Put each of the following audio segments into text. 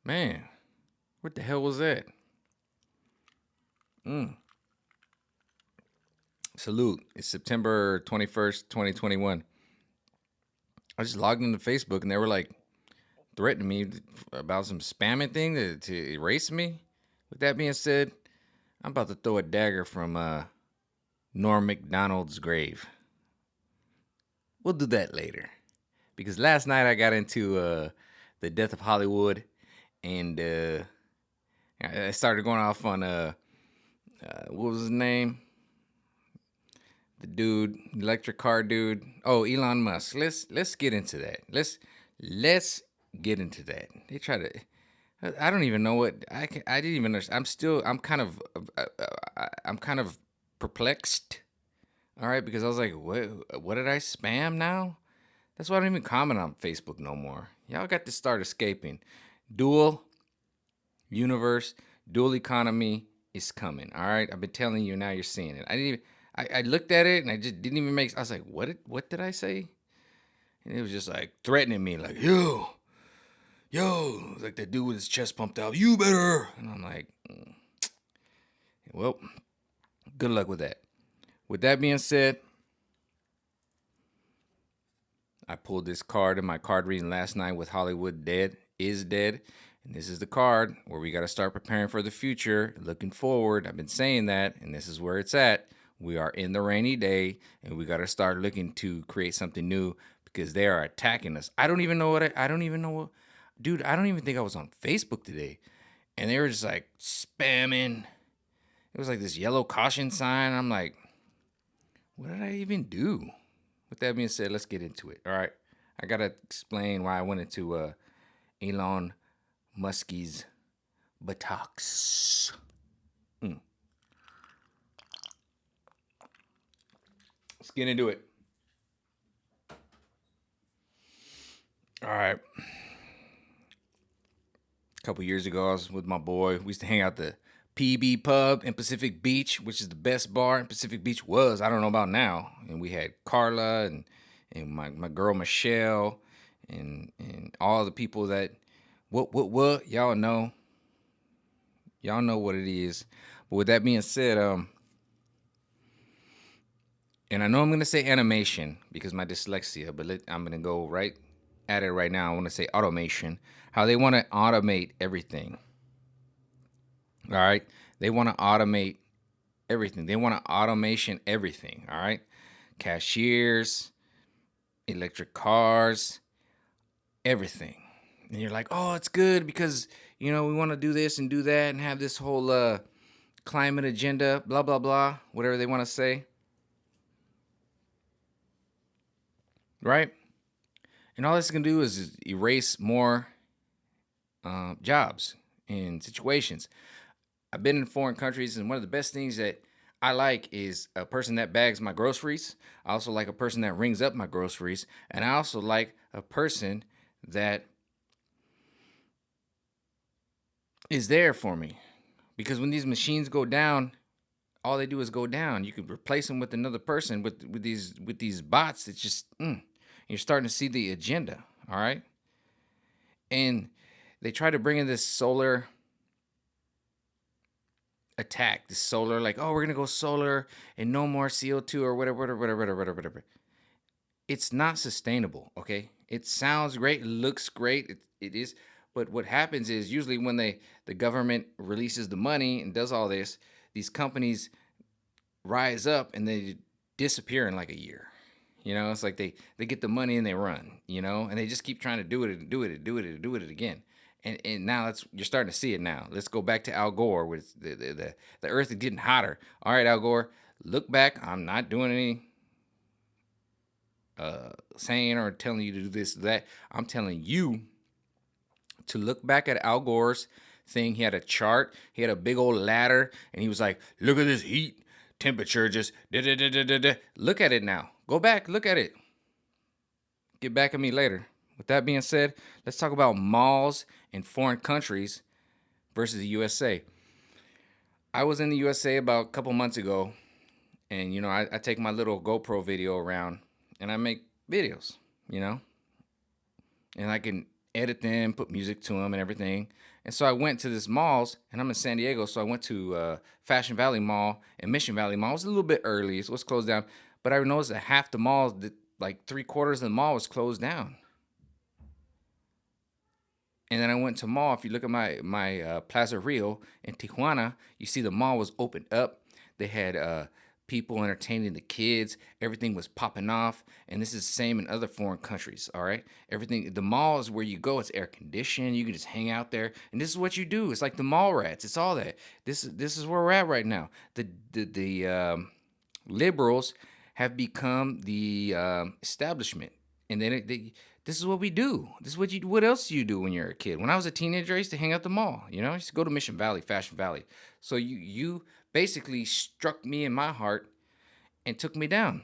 Man, what the hell was that? Salute. It's September 21st, 2021. I just logged into Facebook and they were like threatening me about some spamming thing to erase me. With that being said, I'm about to throw a dagger from Norm Macdonald's grave. We'll do that later. Because last night I got into the death of Hollywood and I started going off on what was his name? The dude, electric car dude. Oh, Elon Musk. Let's get into that. Let's get into that. They try to. I don't even know what I didn't even understand. I'm kind of perplexed. All right, because I was like, what did I spam now? That's why I don't even comment on Facebook no more. Y'all got to start escaping. Dual universe, dual economy is coming. All right, I've been telling you. Now you're seeing it. I didn't even. I looked at it and I just didn't even make. I was like, what did I say? And it was just like threatening me, like yo, like that dude with his chest pumped out. You better. And I'm like, well, good luck with that. With that being said, I pulled this card in my card reading last night with Hollywood dead is dead. And this is the card where we got to start preparing for the future, looking forward. I've been saying that, and this is where it's at. We are in the rainy day, and we got to start looking to create something new because they are attacking us. I don't even know I don't even know what, dude, I don't even think I was on Facebook today. And they were just like spamming. It was like this yellow caution sign. I'm like, what did I even do? With that being said, let's get into it. All right. I got to explain why I went into Elon Musk's buttocks. Let's get into it. All right. A couple years ago, I was with my boy. We used to hang out at the PB Pub in Pacific Beach, which is the best bar in Pacific Beach was. I don't know about now. And we had Carla and my girl Michelle and all the people that what y'all know. Y'all know what it is. But with that being said, and I know I'm gonna say animation because my dyslexia, but I'm gonna go right at it right now. I want to say automation. How they want to automate everything. All right, they want to automate everything. They want to automation everything. All right, cashiers, electric cars, everything. And you're like, oh, it's good because we want to do this and do that and have this whole climate agenda, blah blah blah, whatever they want to say, right? And all this is gonna do is erase more jobs and situations. I've been in foreign countries, and one of the best things that I like is a person that bags my groceries. I also like a person that rings up my groceries, and I also like a person that is there for me. Because when these machines go down, all they do is go down. You could replace them with another person with these bots. It's just you're starting to see the agenda. All right, and they try to bring in this solar attack, this solar, like, oh, we're gonna go solar and no more CO2 or whatever. It's not sustainable, okay? It sounds great, it looks great, it is, but what happens is usually when the government releases the money and does all this, these companies rise up and they disappear in like a year. It's like they get the money and they run, and they just keep trying to do it and do it and do it and do it again. And now you're starting to see it now. Let's go back to Al Gore with the earth is getting hotter. All right, Al Gore, look back. I'm not doing any saying or telling you to do this, that. I'm telling you to look back at Al Gore's thing. He had a chart. He had a big old ladder, and he was like, "Look at this heat temperature. Just da da da da da da." Look at it now. Go back. Look at it. Get back at me later. With that being said, let's talk about malls in foreign countries versus the USA. I was in the USA about a couple months ago, and I take my little GoPro video around, and I make videos, and I can edit them, put music to them, and everything. And so I went to this malls, and I'm in San Diego, so I went to Fashion Valley Mall and Mission Valley Mall. It was a little bit early, so it was closed down. But I noticed that half the malls, like 3/4 of the mall, was closed down. And then I went to mall. If you look at my Plaza Rio in Tijuana, you see the mall was opened up. They had people entertaining the kids. Everything was popping off. And this is the same in other foreign countries. All right, everything. The mall is where you go. It's air conditioned. You can just hang out there, and this is what you do. It's like the mall rats. It's all that. This is where we're at right now. The liberals have become the establishment, and then this is what we do. This is what else do you do when you're a kid? When I was a teenager, I used to hang out at the mall. I used to go to Mission Valley, Fashion Valley. So you basically struck me in my heart and took me down.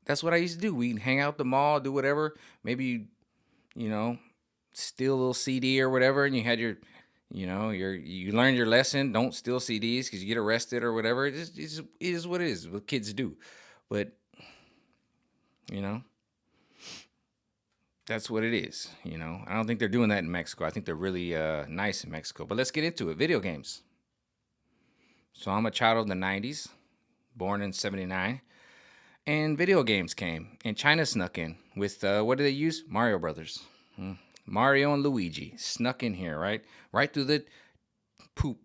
That's what I used to do. We'd hang out at the mall, do whatever. Maybe you know steal a little CD or whatever, and you had you learned your lesson. Don't steal CDs because you get arrested or whatever. It is what it is. What kids do, but you know that's what it is. I don't think they're doing that in Mexico. I think they're really nice in Mexico. But let's get into it. Video games. So I'm a child of the '90s, born in '79, and video games came, and China snuck in with what did they use? Mario Brothers. Mario and Luigi snuck in here, right through the poop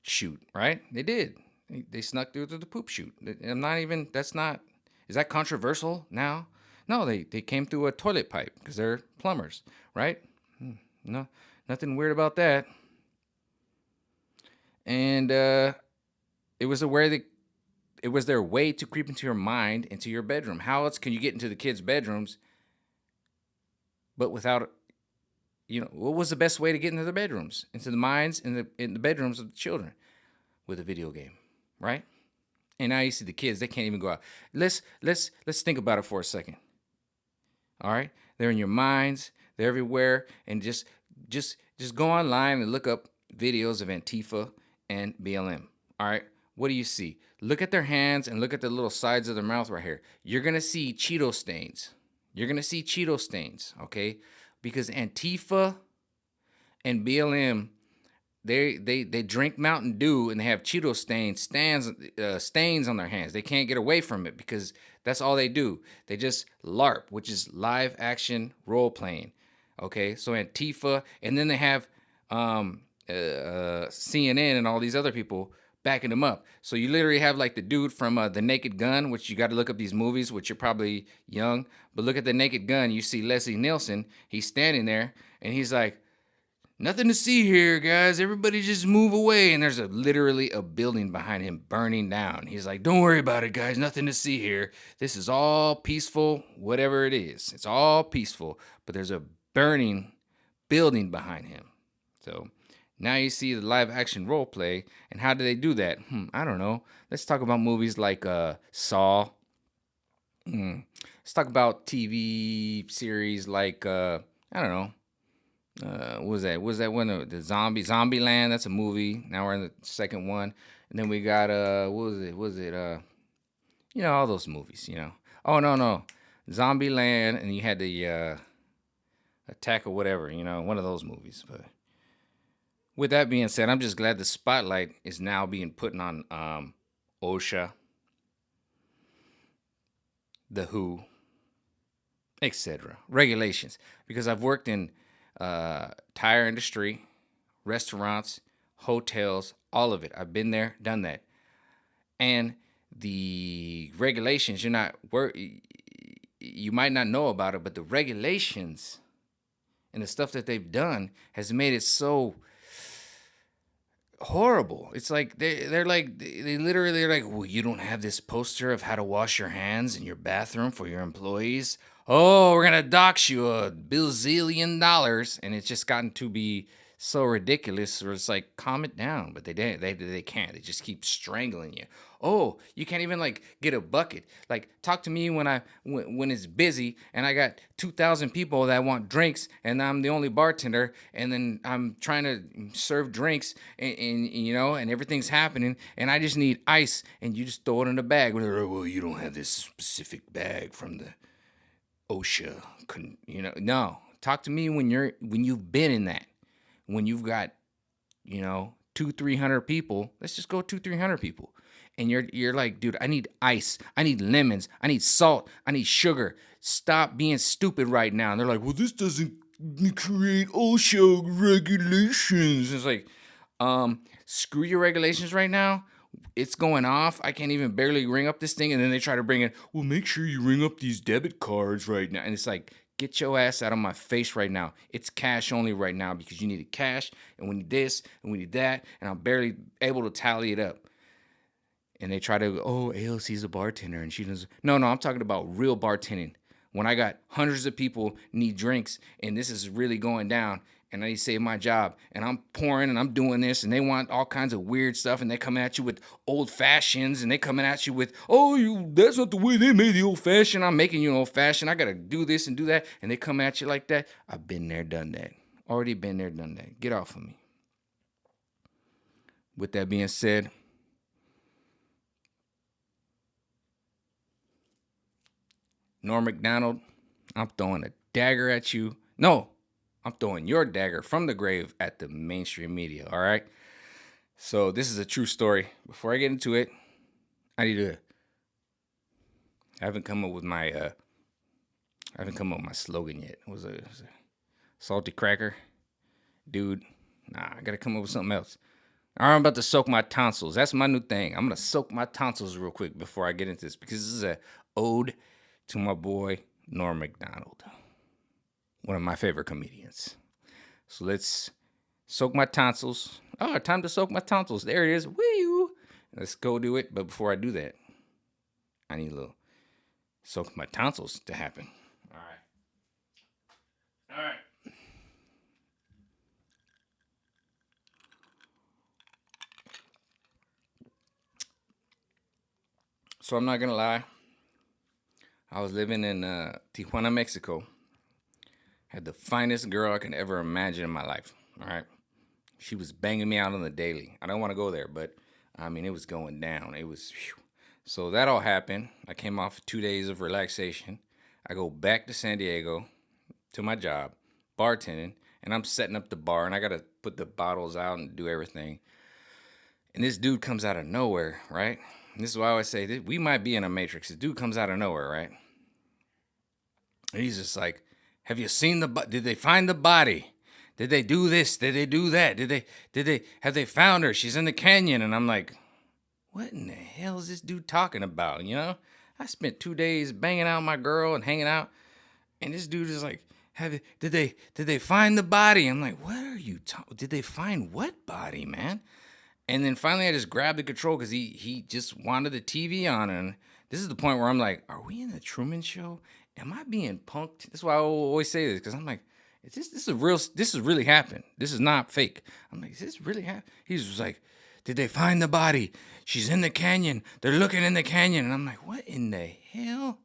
chute, right? They did. They snuck through the poop chute. I'm not even. That's not. Is that controversial now? No, they came through a toilet pipe because they're plumbers, right? No, nothing weird about that. And it was their way to creep into your mind, into your bedroom. How else can you get into the kids' bedrooms? But without, what was the best way to get into their bedrooms, into the minds, in the bedrooms of the children, with a video game, right? And now you see the kids; they can't even go out. Let's think about it for a second. All right, they're in your minds, they're everywhere, and just go online and look up videos of Antifa and BLM. All right, what do you see? Look at their hands and look at the little sides of their mouth right here. You're gonna see Cheeto stains. Okay, because Antifa and BLM, they drink Mountain Dew and they have Cheeto stains on their hands. They can't get away from it because that's all they do. They just LARP, which is live action role playing. Okay, so Antifa, and then they have CNN and all these other people backing them up. So you literally have like the dude from The Naked Gun, which you got to look up these movies, which you're probably young, but look at The Naked Gun. You see Leslie Nielsen. He's standing there and he's like, "Nothing to see here, guys. Everybody just move away." And there's literally a building behind him burning down. He's like, "Don't worry about it, guys. Nothing to see here. This is all peaceful, whatever it is. It's all peaceful." But there's a burning building behind him. So now you see the live action role play. And how do they do that? I don't know. Let's talk about movies like Saw. Let's talk about TV series like, I don't know. What was that? Was that one of the Zombieland? That's a movie. Now we're in the second one, and then we got what was it? All those movies. Oh no, Zombieland, and you had the Attack or whatever. One of those movies. But with that being said, I'm just glad the spotlight is now being put on OSHA, the WHO, etc. regulations, because I've worked in tire industry, restaurants, hotels, all of it. I've been there, done that. And the regulations, you might not know about it, but the regulations and the stuff that they've done has made it so horrible. It's like they literally are like, "Well, you don't have this poster of how to wash your hands in your bathroom for your employees. Oh, we're gonna dox you $1 billion," and it's just gotten to be so ridiculous. Where it's like, calm it down, but they can't. They just keep strangling you. Oh, you can't even like get a bucket. Like, talk to me when it's busy and I got 2,000 people that want drinks and I'm the only bartender, and then I'm trying to serve drinks and everything's happening and I just need ice and you just throw it in a bag. Well, you don't have this specific bag from the OSHA. No, Talk to me when you've been in that. When you've got, 200-300 people. Let's just go 200-300 people. And you're like, dude, I need ice. I need lemons. I need salt. I need sugar. Stop being stupid right now. And they're like, well, this doesn't create OSHA regulations. It's like, screw your regulations right now. It's going off. I can't even barely ring up this thing. And then they try to bring it. Well, make sure you ring up these debit cards right now. And it's like, get your ass out of my face right now. It's cash only right now because you needed cash and we need this and we need that. And I'm barely able to tally it up. And they try to, oh, ALC's a bartender and she doesn't. No, I'm talking about real bartending. When I got hundreds of people need drinks and this is really going down and I need to save my job and I'm pouring and I'm doing this and they want all kinds of weird stuff and they come at you with old fashions and they coming at you with, that's not the way they made the old fashioned. I'm making you an old fashioned. I got to do this and do that. And they come at you like that. I've been there, done that. Already been there, done that. Get off of me. With that being said, Norm Macdonald, I'm throwing a dagger at you. No, I'm throwing your dagger from the grave at the mainstream media, all right? So this is a true story. Before I get into it, I haven't come up with my slogan yet. It was a salty cracker. Dude, I gotta come up with something else. All right, I'm about to soak my tonsils. That's my new thing. I'm gonna soak my tonsils real quick before I get into this because this is a ode to my boy Norm Macdonald, one of my favorite comedians. So let's soak my tonsils. Oh, time to soak my tonsils. There it is. Woo! Let's go do it. But before I do that, I need a little soak my tonsils to happen. All right. So I'm not gonna lie. I was living in Tijuana, Mexico. Had the finest girl I could ever imagine in my life. All right. She was banging me out on the daily. I don't want to go there, but I mean, it was going down. It was, whew. So that all happened. I came off 2 days of relaxation. I go back to San Diego to my job, bartending, and I'm setting up the bar, and I got to put the bottles out and do everything. And this dude comes out of nowhere, right? And this is why I always say we might be in a matrix. This dude comes out of nowhere, right? And he's just like, have you seen did they find the body? Did they do this? Did they do that? Have they found her? She's in the canyon. And I'm like, what in the hell is this dude talking about? I spent 2 days banging out my girl and hanging out. And this dude is like, did they find the body? I'm like, what are you talking? Did they find what body, man? And then finally I just grabbed the control because he just wanted the TV on. And this is the point where I'm like, are we in the Truman Show? Am I being punked? That's why I always say this, because I'm like, this is really happened. This is not fake. I'm like, is this really happened? He's just like, did they find the body? She's in the canyon. They're looking in the canyon. And I'm like, what in the hell?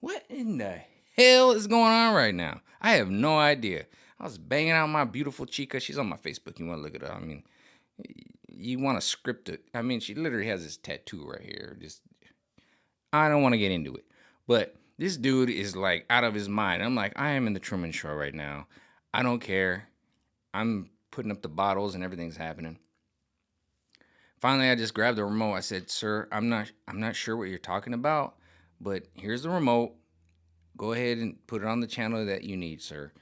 What in the hell is going on right now? I have no idea. I was banging out my beautiful chica. She's on my Facebook. You want to look it up? I mean, you want to script it. I mean, she literally has this tattoo right here. I don't want to get into it. But this dude is like out of his mind. I'm like, I am in the Truman Show right now. I don't care. I'm putting up the bottles and everything's happening. Finally, I just grabbed the remote. I said, sir, I'm not sure what you're talking about, but here's the remote. Go ahead and put it on the channel that you need, sir.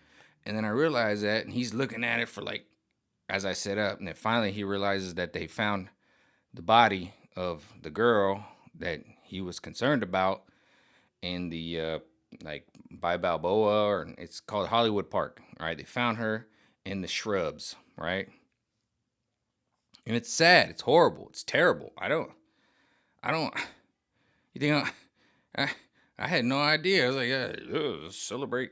And then I realized that, and he's looking at it for as I set up, and then finally he realizes that they found the body of the girl that he was concerned about in the by Balboa, or it's called Hollywood Park. All right, they found her in the shrubs, right? And it's sad. It's horrible. It's terrible. I don't. You think I had no idea. I was like, yeah, let's celebrate.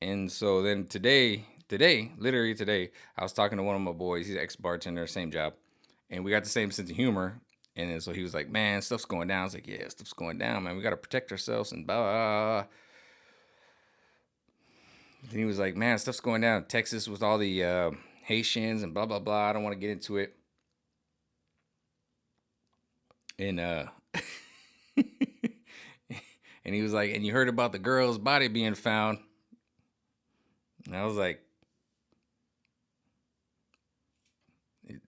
And so then today, literally today, I was talking to one of my boys. He's an ex-bartender, same job, and we got the same sense of humor. And then so he was like, man, stuff's going down. I was like, yeah, stuff's going down, man. We got to protect ourselves and blah, blah, blah. And he was like, man, stuff's going down in Texas with all the Haitians and blah, blah, blah. I don't want to get into it. And and he was like, and you heard about the girl's body being found. And I was like,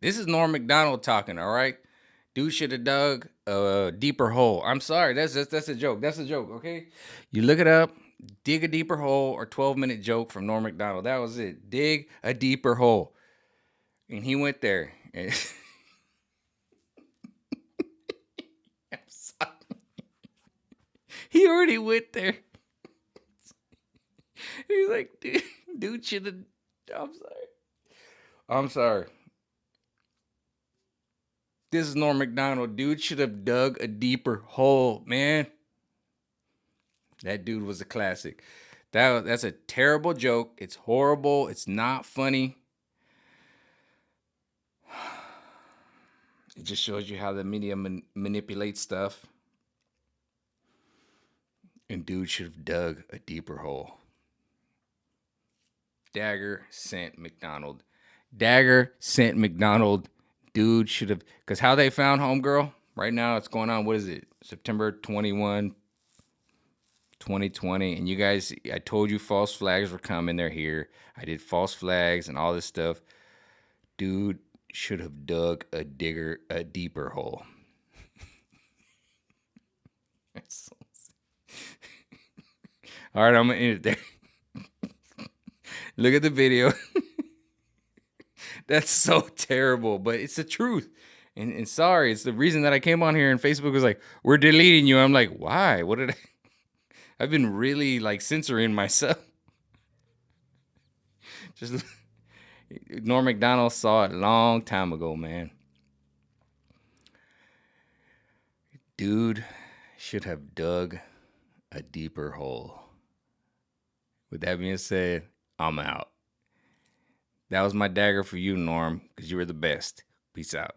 this is Norm Macdonald talking, all right? Dude should have dug a deeper hole. I'm sorry, that's a joke. That's a joke, okay? You look it up, dig a deeper hole, or 12-minute joke from Norm Macdonald. That was it. Dig a deeper hole. And he went there. And I'm sorry. He already went there. He's like, dude should have. I'm sorry. I'm sorry. This is Norm Macdonald. Dude should have dug a deeper hole, man. That dude was a classic. That's a terrible joke. It's horrible. It's not funny. It just shows you how the media manipulates stuff. And dude should have dug a deeper hole. Dagger sent Macdonald. Dagger sent Macdonald. Dude should have, because how they found Homegirl, right now it's going on, what is it? September 21, 2020. And you guys, I told you false flags were coming. They're here. I did false flags and all this stuff. Dude should have dug a deeper hole. All right, I'm going to end it there. Look at the video. That's so terrible, but it's the truth. And sorry, it's the reason that I came on here and Facebook was like, we're deleting you. I'm like, why? What did I? I've been really like censoring myself. Just Norm Macdonald saw it a long time ago, man. Dude should have dug a deeper hole. With that being said, I'm out. That was my dagger for you, Norm, because you were the best. Peace out.